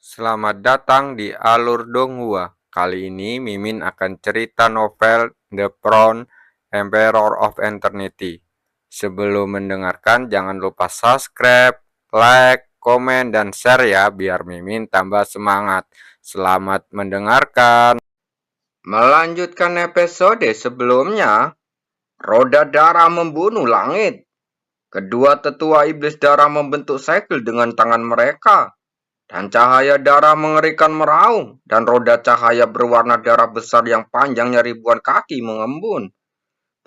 Selamat datang di Alur Donghua. Kali ini Mimin akan cerita novel The Crown, Emperor of Eternity. Sebelum mendengarkan, jangan lupa subscribe, like, komen, dan share ya, biar Mimin tambah semangat. Selamat mendengarkan. Melanjutkan episode sebelumnya, roda darah membunuh langit. Kedua tetua iblis darah membentuk segel dengan tangan mereka. Dan cahaya darah mengerikan meraung, dan roda cahaya berwarna darah besar yang panjangnya ribuan kaki mengembun.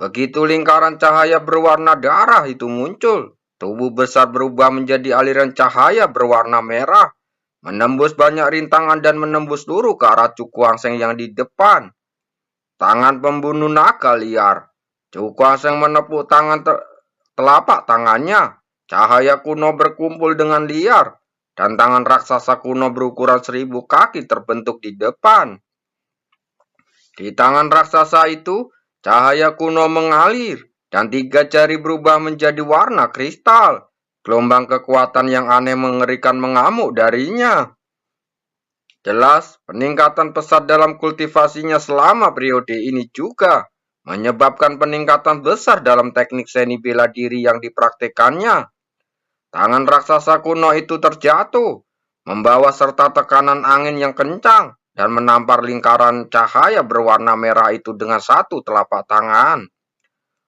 Begitu lingkaran cahaya berwarna darah itu muncul, tubuh besar berubah menjadi aliran cahaya berwarna merah, menembus banyak rintangan dan menembus luruh ke arah Cukuangseng yang di depan. Tangan pembunuh naga liar. Cukuangseng menepuk telapak tangannya. Cahaya kuno berkumpul dengan liar, dan tangan raksasa kuno berukuran 1000 kaki terbentuk di depan. Di tangan raksasa itu, cahaya kuno mengalir, dan 3 jari berubah menjadi warna kristal. Gelombang kekuatan yang aneh mengerikan mengamuk darinya. Jelas, peningkatan pesat dalam kultivasinya selama periode ini juga menyebabkan peningkatan besar dalam teknik seni bela diri yang dipraktekannya. Tangan raksasa kuno itu terjatuh, membawa serta tekanan angin yang kencang dan menampar lingkaran cahaya berwarna merah itu dengan satu telapak tangan.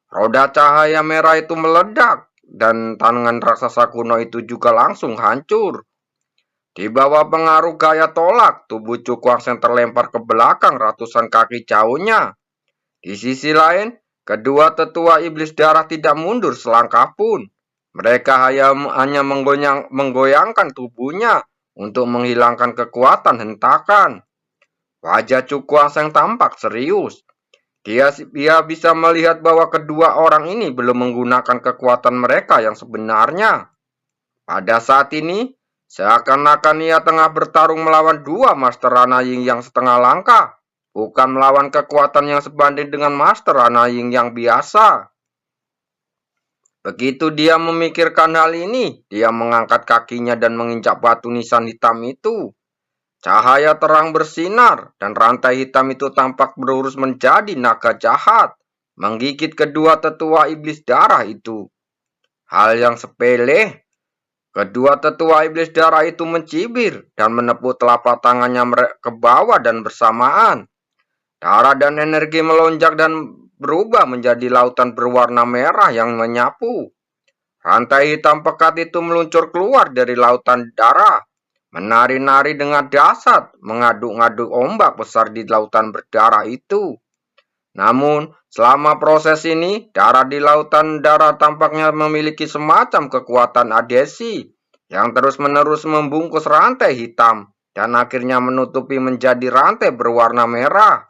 Roda cahaya merah itu meledak dan tangan raksasa kuno itu juga langsung hancur. Di bawah pengaruh gaya tolak, tubuh Cukuangseng terlempar ke belakang ratusan kaki jauhnya. Di sisi lain, kedua tetua iblis darah tidak mundur selangkah pun. Mereka hanya menggoyangkan tubuhnya untuk menghilangkan kekuatan hentakan. Wajah Cukuangseng tampak serius. Dia bisa melihat bahwa kedua orang ini belum menggunakan kekuatan mereka yang sebenarnya. Pada saat ini, seakan-akan ia tengah bertarung melawan dua Master Ranaying yang setengah langkah, bukan melawan kekuatan yang sebanding dengan Master Ranaying yang biasa. Begitu dia memikirkan hal ini, dia mengangkat kakinya dan menginjak batu nisan hitam itu. Cahaya terang bersinar, dan rantai hitam itu tampak berurus menjadi naga jahat, menggigit kedua tetua iblis darah itu. Hal yang sepele. Kedua tetua iblis darah itu mencibir dan menepuk telapak tangannya ke bawah dan bersamaan. Darah dan energi melonjak dan berubah menjadi lautan berwarna merah yang menyapu. Rantai hitam pekat itu meluncur keluar dari lautan darah, menari-nari dengan dahsyat, mengaduk-ngaduk ombak besar di lautan berdarah itu. Namun, selama proses ini, darah di lautan darah tampaknya memiliki semacam kekuatan adhesi yang terus-menerus membungkus rantai hitam dan akhirnya menutupi menjadi rantai berwarna merah.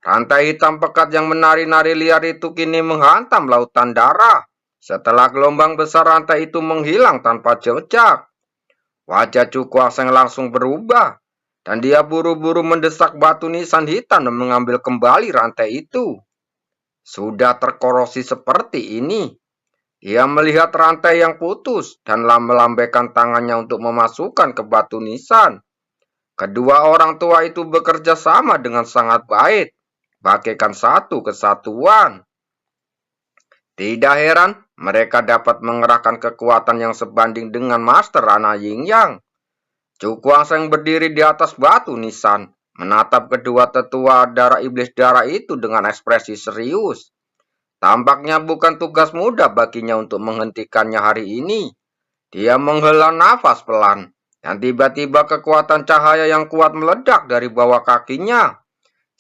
Rantai hitam pekat yang menari-nari liar itu kini menghantam lautan darah. Setelah gelombang besar rantai itu menghilang tanpa jejak, wajah Cukuangseng langsung berubah, dan dia buru-buru mendesak batu nisan hitam dan mengambil kembali rantai itu. Sudah terkorosi seperti ini, dia melihat rantai yang putus dan melambaikan tangannya untuk memasukkan ke batu nisan. Kedua orang tua itu bekerja sama dengan sangat baik, bagaikan satu kesatuan. Tidak heran mereka dapat mengerahkan kekuatan yang sebanding dengan Master Ranaying Yang. Cukuangseng berdiri di atas batu nisan, menatap kedua tetua darah iblis darah itu dengan ekspresi serius. Tampaknya bukan tugas mudah baginya untuk menghentikannya hari ini. Dia menghela nafas pelan, dan tiba-tiba kekuatan cahaya yang kuat meledak dari bawah kakinya.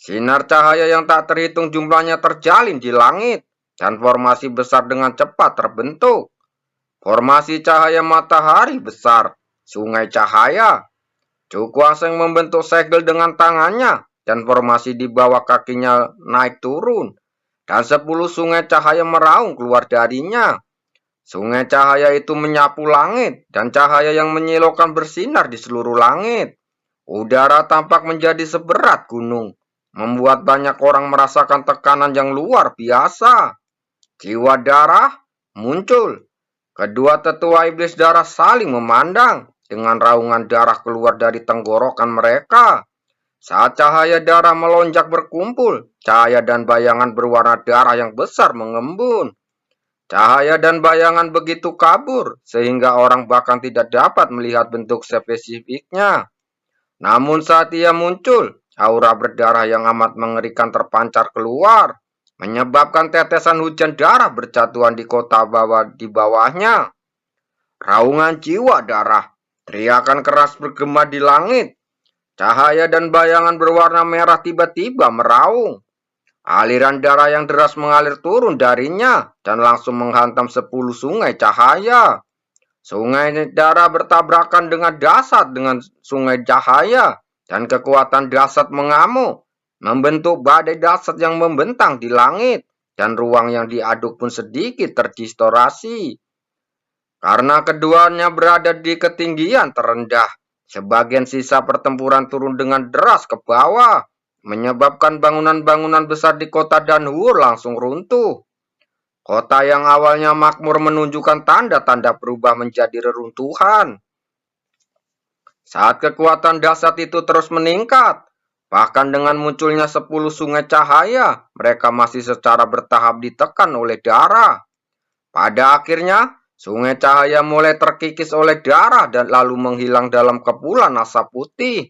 Sinar cahaya yang tak terhitung jumlahnya terjalin di langit, dan formasi besar dengan cepat terbentuk. Formasi cahaya matahari besar, sungai cahaya. Cukuangseng membentuk segel dengan tangannya, dan formasi di bawah kakinya naik turun, dan 10 sungai cahaya meraung keluar darinya. Sungai cahaya itu menyapu langit, dan cahaya yang menyilaukan bersinar di seluruh langit. Udara tampak menjadi seberat gunung, membuat banyak orang merasakan tekanan yang luar biasa. Jiwa darah muncul. Kedua tetua iblis darah saling memandang, dengan raungan darah keluar dari tenggorokan mereka. Saat cahaya darah melonjak berkumpul, cahaya dan bayangan berwarna darah yang besar mengembun. Cahaya dan bayangan begitu kabur, sehingga orang bahkan tidak dapat melihat bentuk spesifiknya. Namun saat ia muncul, aura berdarah yang amat mengerikan terpancar keluar, menyebabkan tetesan hujan darah berjatuhan di kota di bawahnya. Raungan jiwa darah, teriakan keras bergema di langit. Cahaya dan bayangan berwarna merah tiba-tiba meraung. Aliran darah yang deras mengalir turun darinya dan langsung menghantam 10 sungai cahaya. Sungai darah bertabrakan dengan dasar dengan sungai cahaya dan kekuatan dasar mengamuk, membentuk badai dasar yang membentang di langit dan ruang yang diaduk pun sedikit terdistorasi. Karena keduanya berada di ketinggian terendah, sebagian sisa pertempuran turun dengan deras ke bawah, menyebabkan bangunan-bangunan besar di kota Danhur langsung runtuh. Kota yang awalnya makmur menunjukkan tanda-tanda berubah menjadi reruntuhan. Saat kekuatan dahsyat itu terus meningkat, bahkan dengan munculnya 10 sungai cahaya, mereka masih secara bertahap ditekan oleh darah. Pada akhirnya, sungai cahaya mulai terkikis oleh darah dan lalu menghilang dalam kepulan asap putih.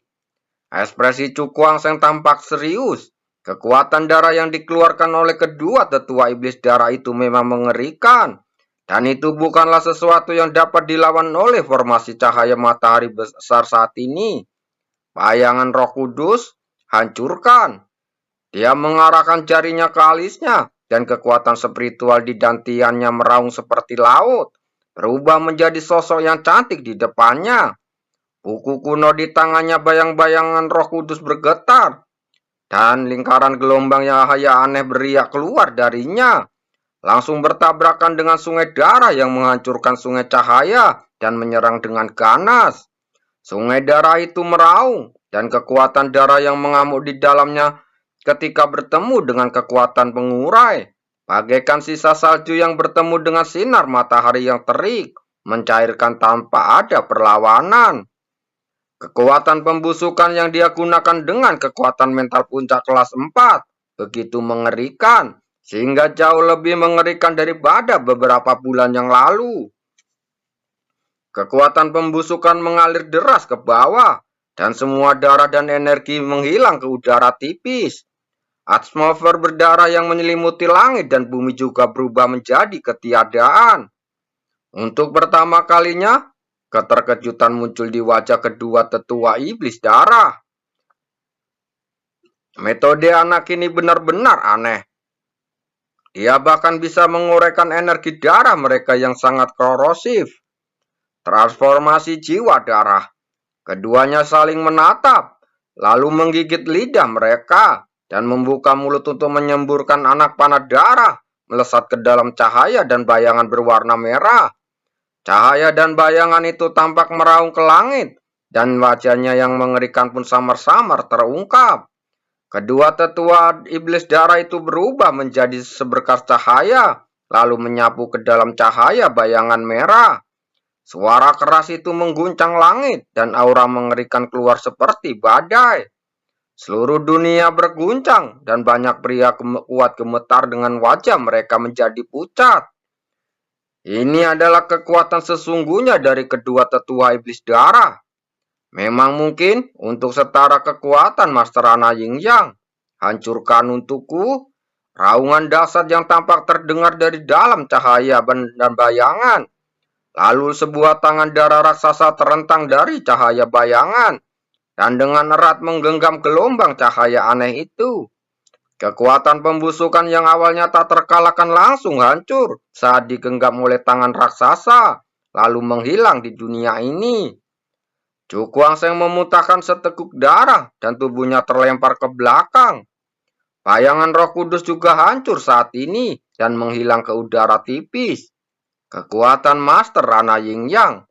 Ekspresi Cukuang Seng tampak serius. Kekuatan darah yang dikeluarkan oleh kedua tetua iblis darah itu memang mengerikan. Dan itu bukanlah sesuatu yang dapat dilawan oleh formasi cahaya matahari besar saat ini. Bayangan Roh Kudus, hancurkan. Dia mengarahkan jarinya ke alisnya, dan kekuatan spiritual di dantiannya meraung seperti laut, berubah menjadi sosok yang cantik di depannya. Buku kuno di tangannya bayang-bayangan Roh Kudus bergetar, dan lingkaran gelombang yang aneh beriak keluar darinya, langsung bertabrakan dengan sungai darah yang menghancurkan sungai cahaya dan menyerang dengan ganas. Sungai darah itu meraung, dan kekuatan darah yang mengamuk di dalamnya ketika bertemu dengan kekuatan pengurai, bagaikan sisa salju yang bertemu dengan sinar matahari yang terik, mencairkan tanpa ada perlawanan. Kekuatan pembusukan yang dia gunakan dengan kekuatan mental puncak kelas 4 begitu mengerikan, sehingga jauh lebih mengerikan daripada beberapa bulan yang lalu. Kekuatan pembusukan mengalir deras ke bawah, dan semua darah dan energi menghilang ke udara tipis. Atmosfer berdarah yang menyelimuti langit dan bumi juga berubah menjadi ketiadaan. Untuk pertama kalinya, keterkejutan muncul di wajah kedua tetua iblis darah. Metode anak ini benar-benar aneh. Dia bahkan bisa menguraikan energi darah mereka yang sangat korosif. Transformasi jiwa darah. Keduanya saling menatap, lalu menggigit lidah mereka, dan membuka mulut untuk menyemburkan anak panah darah, melesat ke dalam cahaya dan bayangan berwarna merah. Cahaya dan bayangan itu tampak meraung ke langit, dan wajahnya yang mengerikan pun samar-samar terungkap. Kedua tetua iblis darah itu berubah menjadi seberkas cahaya, lalu menyapu ke dalam cahaya bayangan merah. Suara keras itu mengguncang langit, dan aura mengerikan keluar seperti badai. Seluruh dunia berguncang, dan banyak pria kuat gemetar dengan wajah mereka menjadi pucat. Ini adalah kekuatan sesungguhnya dari kedua tetua iblis darah. Memang mungkin untuk setara kekuatan Master Ana Yin Yang. Hancurkan untukku. Raungan dahsyat yang tampak terdengar dari dalam cahaya dan bayangan. Lalu sebuah tangan darah raksasa terentang dari cahaya bayangan. Dan dengan erat menggenggam gelombang cahaya aneh itu. Kekuatan pembusukan yang awalnya tak terkalahkan langsung hancur saat digenggam oleh tangan raksasa, lalu menghilang di dunia ini. Cukuang Seng memuntahkan seteguk darah dan tubuhnya terlempar ke belakang. Bayangan Roh Kudus juga hancur saat ini dan menghilang ke udara tipis. Kekuatan Master Ana Yin Yang.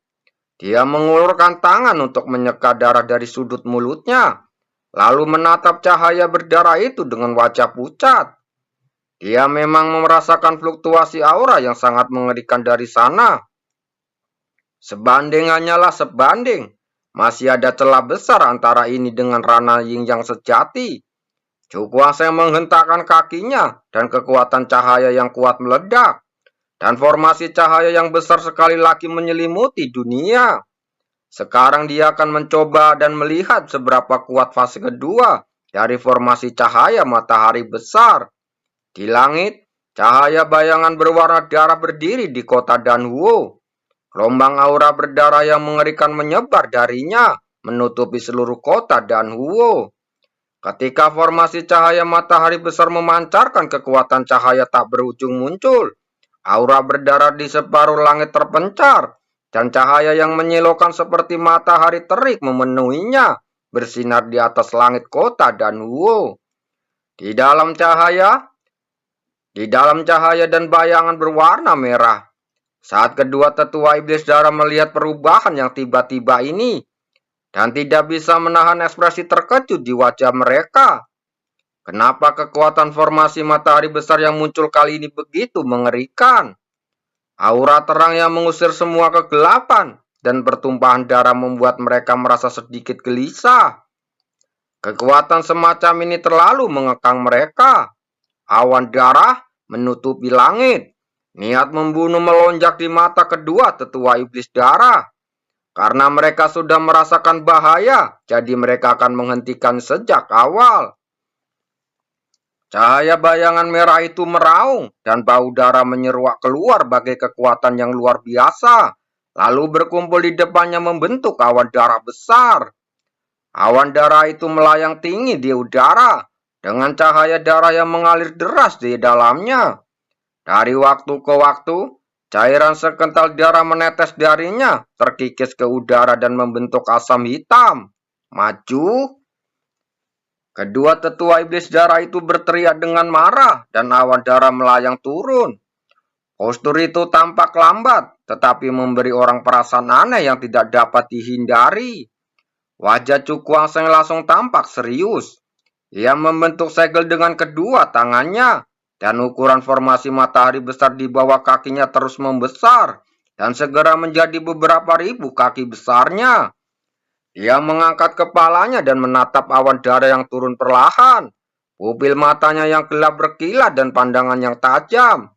Dia mengulurkan tangan untuk menyeka darah dari sudut mulutnya, lalu menatap cahaya berdarah itu dengan wajah pucat. Dia memang merasakan fluktuasi aura yang sangat mengerikan dari sana. Sebanding hanyalah sebanding. Masih ada celah besar antara ini dengan Rana Yin yang sejati. Cukuang menghentakkan kakinya dan kekuatan cahaya yang kuat meledak. Dan formasi cahaya yang besar sekali lagi menyelimuti dunia. Sekarang dia akan mencoba dan melihat seberapa kuat fase kedua dari formasi cahaya matahari besar. Di langit, cahaya bayangan berwarna darah berdiri di kota Danhuo. Gelombang aura berdarah yang mengerikan menyebar darinya, menutupi seluruh kota Danhuo. Ketika formasi cahaya matahari besar memancarkan kekuatan cahaya tak berujung muncul, aura berdarah di separuh langit terpencar, dan cahaya yang menyilaukan seperti matahari terik memenuhinya, bersinar di atas langit kota Danhuo. Di dalam cahaya dan bayangan berwarna merah. Saat kedua tetua iblis darah melihat perubahan yang tiba-tiba ini, dan tidak bisa menahan ekspresi terkejut di wajah mereka. Kenapa kekuatan formasi matahari besar yang muncul kali ini begitu mengerikan? Aura terang yang mengusir semua kegelapan dan pertumpahan darah membuat mereka merasa sedikit gelisah. Kekuatan semacam ini terlalu mengekang mereka. Awan darah menutupi langit. Niat membunuh melonjak di mata kedua tetua iblis darah. Karena mereka sudah merasakan bahaya, jadi mereka akan menghentikan sejak awal. Cahaya bayangan merah itu meraung, dan bau darah menyeruak keluar bagai kekuatan yang luar biasa, lalu berkumpul di depannya membentuk awan darah besar. Awan darah itu melayang tinggi di udara, dengan cahaya darah yang mengalir deras di dalamnya. Dari waktu ke waktu, cairan sekental darah menetes darinya, terkikis ke udara dan membentuk asam hitam. Maju. Kedua tetua iblis darah itu berteriak dengan marah, dan awan darah melayang turun. Postur itu tampak lambat, tetapi memberi orang perasaan aneh yang tidak dapat dihindari. Wajah Cukuang langsung tampak serius. Ia membentuk segel dengan kedua tangannya, dan ukuran formasi matahari besar di bawah kakinya terus membesar, dan segera menjadi beberapa ribu kaki besarnya. Dia mengangkat kepalanya dan menatap awan darah yang turun perlahan. Pupil matanya yang gelap berkilat dan pandangan yang tajam.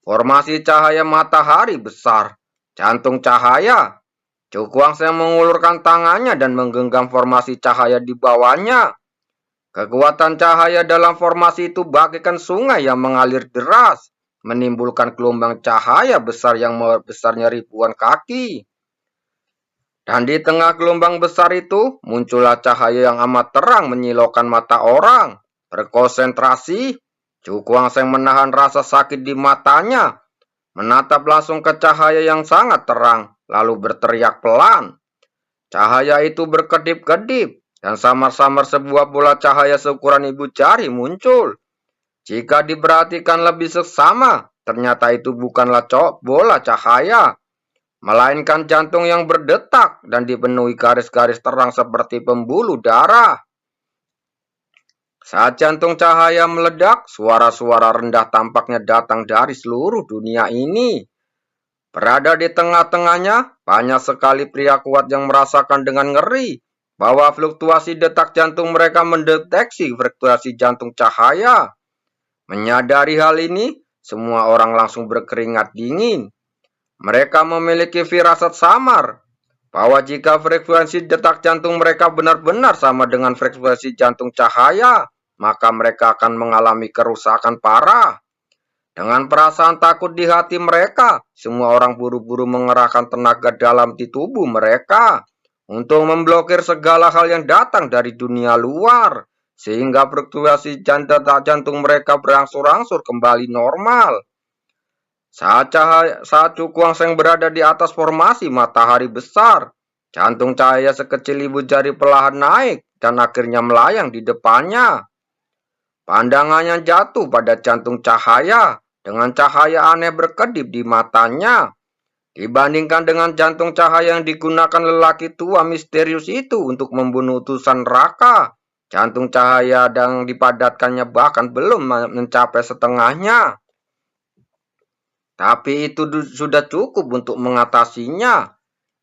Formasi cahaya matahari besar, jantung cahaya. Cukuang mengulurkan tangannya dan menggenggam formasi cahaya di bawahnya. Kekuatan cahaya dalam formasi itu bagaikan sungai yang mengalir deras, menimbulkan gelombang cahaya besar yang besarnya ribuan kaki. Dan di tengah gelombang besar itu, muncullah cahaya yang amat terang menyilaukan mata orang. Berkonsentrasi, Cukuang menahan rasa sakit di matanya, menatap langsung ke cahaya yang sangat terang, lalu berteriak pelan. Cahaya itu berkedip-kedip, dan samar-samar sebuah bola cahaya seukuran ibu jari muncul. Jika diperhatikan lebih seksama, ternyata itu bukanlah bola cahaya, melainkan jantung yang berdetak dan dipenuhi garis-garis terang seperti pembuluh darah. Saat jantung cahaya meledak, suara-suara rendah tampaknya datang dari seluruh dunia ini. Berada di tengah-tengahnya, banyak sekali pria kuat yang merasakan dengan ngeri bahwa fluktuasi detak jantung mereka mendeteksi fluktuasi jantung cahaya. Menyadari hal ini, semua orang langsung berkeringat dingin. Mereka memiliki firasat samar bahwa jika frekuensi detak jantung mereka benar-benar sama dengan frekuensi jantung cahaya, maka mereka akan mengalami kerusakan parah. Dengan perasaan takut di hati mereka, semua orang buru-buru mengerahkan tenaga dalam di tubuh mereka untuk memblokir segala hal yang datang dari dunia luar, sehingga fluktuasi detak jantung mereka berangsur-angsur kembali normal. Saat Cukuang berada di atas formasi matahari besar, jantung cahaya sekecil ibu jari perlahan naik dan akhirnya melayang di depannya. Pandangannya jatuh pada jantung cahaya dengan cahaya aneh berkedip di matanya. Dibandingkan dengan jantung cahaya yang digunakan lelaki tua misterius itu untuk membunuh utusan neraka, jantung cahaya yang dipadatkannya bahkan belum mencapai setengahnya. Tapi itu sudah cukup untuk mengatasinya.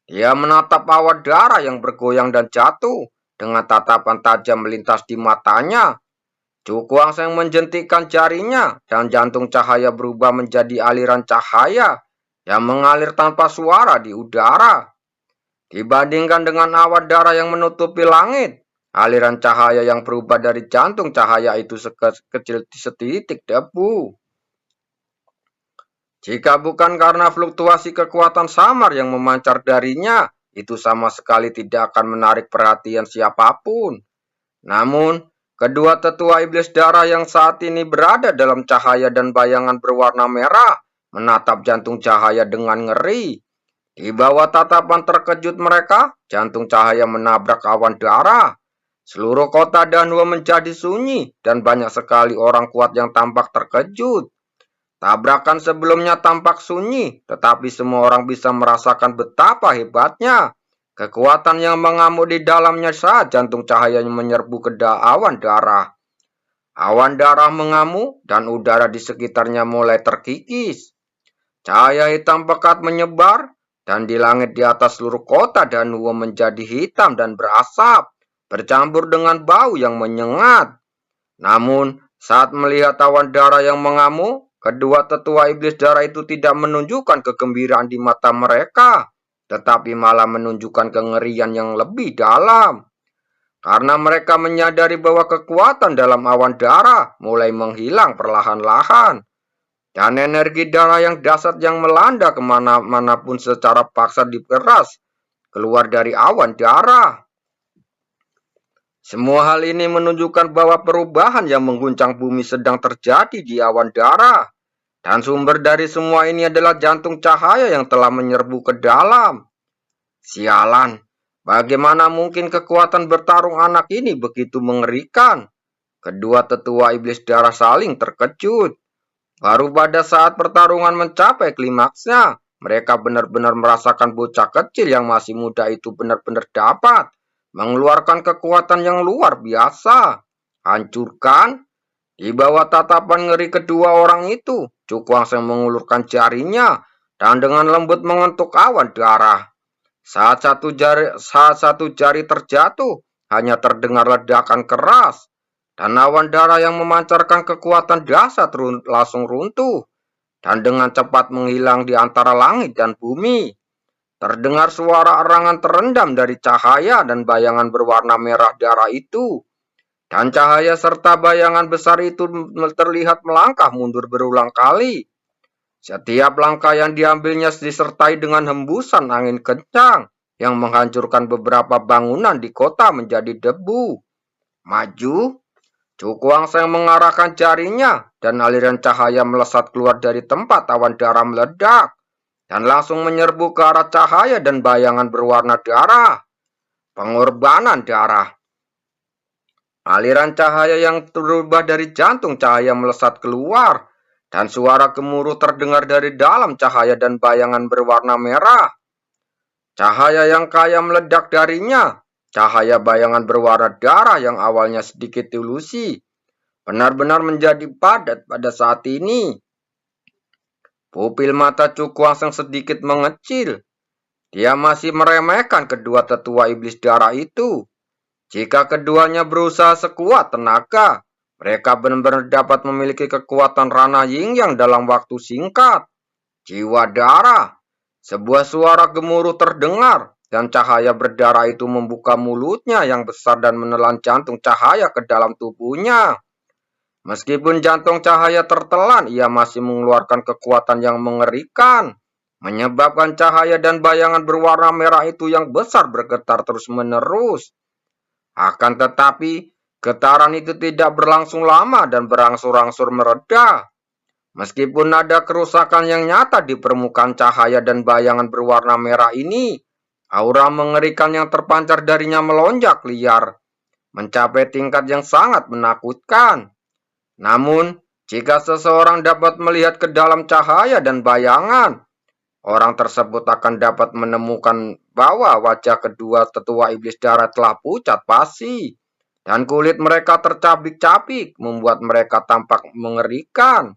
Dia menatap awan darah yang bergoyang dan jatuh dengan tatapan tajam melintas di matanya. Cukuang Seng menjentikkan jarinya dan jantung cahaya berubah menjadi aliran cahaya yang mengalir tanpa suara di udara. Dibandingkan dengan awan darah yang menutupi langit, aliran cahaya yang berubah dari jantung cahaya itu sekecil setitik debu. Jika bukan karena fluktuasi kekuatan samar yang memancar darinya, itu sama sekali tidak akan menarik perhatian siapapun. Namun, kedua tetua iblis darah yang saat ini berada dalam cahaya dan bayangan berwarna merah menatap jantung cahaya dengan ngeri. Di bawah tatapan terkejut mereka, jantung cahaya menabrak awan darah. Seluruh kota Danua menjadi sunyi dan banyak sekali orang kuat yang tampak terkejut. Tabrakan sebelumnya tampak sunyi, tetapi semua orang bisa merasakan betapa hebatnya kekuatan yang mengamuk di dalamnya saat jantung cahayanya menyerbu ke awan darah. Awan darah mengamuk dan udara di sekitarnya mulai terkikis. Cahaya hitam pekat menyebar dan di langit di atas seluruh kota Danua menjadi hitam dan berasap, bercampur dengan bau yang menyengat. Namun, saat melihat awan darah yang mengamuk, kedua tetua iblis darah itu tidak menunjukkan kegembiraan di mata mereka, tetapi malah menunjukkan kengerian yang lebih dalam. Karena mereka menyadari bahwa kekuatan dalam awan darah mulai menghilang perlahan-lahan. Dan energi darah yang dahsyat yang melanda kemana-manapun secara paksa diperas keluar dari awan darah. Semua hal ini menunjukkan bahwa perubahan yang mengguncang bumi sedang terjadi di awan darah. Dan sumber dari semua ini adalah jantung cahaya yang telah menyerbu ke dalam. Sialan, bagaimana mungkin kekuatan bertarung anak ini begitu mengerikan? Kedua tetua iblis darah saling terkejut. Baru pada saat pertarungan mencapai klimaksnya, mereka benar-benar merasakan bocah kecil yang masih muda itu benar-benar dapat mengeluarkan kekuatan yang luar biasa. Hancurkan. Di bawah tatapan ngeri kedua orang itu, Cukuang Seng mengulurkan jarinya dan dengan lembut mengetuk awan darah. Saat satu jari terjatuh, hanya terdengar ledakan keras dan awan darah yang memancarkan kekuatan dahsyat langsung runtuh dan dengan cepat menghilang di antara langit dan bumi. Terdengar suara erangan terendam dari cahaya dan bayangan berwarna merah darah itu. Dan cahaya serta bayangan besar itu terlihat melangkah mundur berulang kali. Setiap langkah yang diambilnya disertai dengan hembusan angin kencang yang menghancurkan beberapa bangunan di kota menjadi debu. Maju, Cukuang Seng mengarahkan jarinya dan aliran cahaya melesat keluar dari tempat awan darah meledak dan langsung menyerbu ke arah cahaya dan bayangan berwarna darah. Pengorbanan darah. Aliran cahaya yang berubah dari jantung cahaya melesat keluar, dan suara gemuruh terdengar dari dalam cahaya dan bayangan berwarna merah. Cahaya yang kaya meledak darinya. Cahaya bayangan berwarna darah yang awalnya sedikit ilusi, benar-benar menjadi padat pada saat ini. Pupil mata Cukuang Seng sedikit mengecil. Dia masih meremehkan kedua tetua iblis darah itu. Jika keduanya berusaha sekuat tenaga, mereka benar-benar dapat memiliki kekuatan Rana Yingyang dalam waktu singkat. Jiwa darah. Sebuah suara gemuruh terdengar, dan cahaya berdarah itu membuka mulutnya yang besar dan menelan jantung cahaya ke dalam tubuhnya. Meskipun jantung cahaya tertelan, ia masih mengeluarkan kekuatan yang mengerikan, menyebabkan cahaya dan bayangan berwarna merah itu yang besar bergetar terus-menerus. Akan tetapi, getaran itu tidak berlangsung lama dan berangsur-angsur mereda. Meskipun ada kerusakan yang nyata di permukaan cahaya dan bayangan berwarna merah ini, aura mengerikan yang terpancar darinya melonjak liar, mencapai tingkat yang sangat menakutkan. Namun, jika seseorang dapat melihat ke dalam cahaya dan bayangan, orang tersebut akan dapat menemukan bahwa wajah kedua tetua iblis darah telah pucat pasi, dan kulit mereka tercabik-cabik, membuat mereka tampak mengerikan.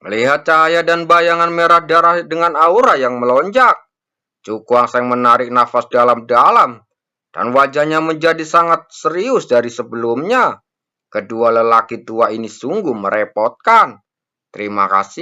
Melihat cahaya dan bayangan merah darah dengan aura yang melonjak, Cukuangseng menarik nafas dalam-dalam dan wajahnya menjadi sangat serius dari sebelumnya. Kedua lelaki tua ini sungguh merepotkan. Terima kasih.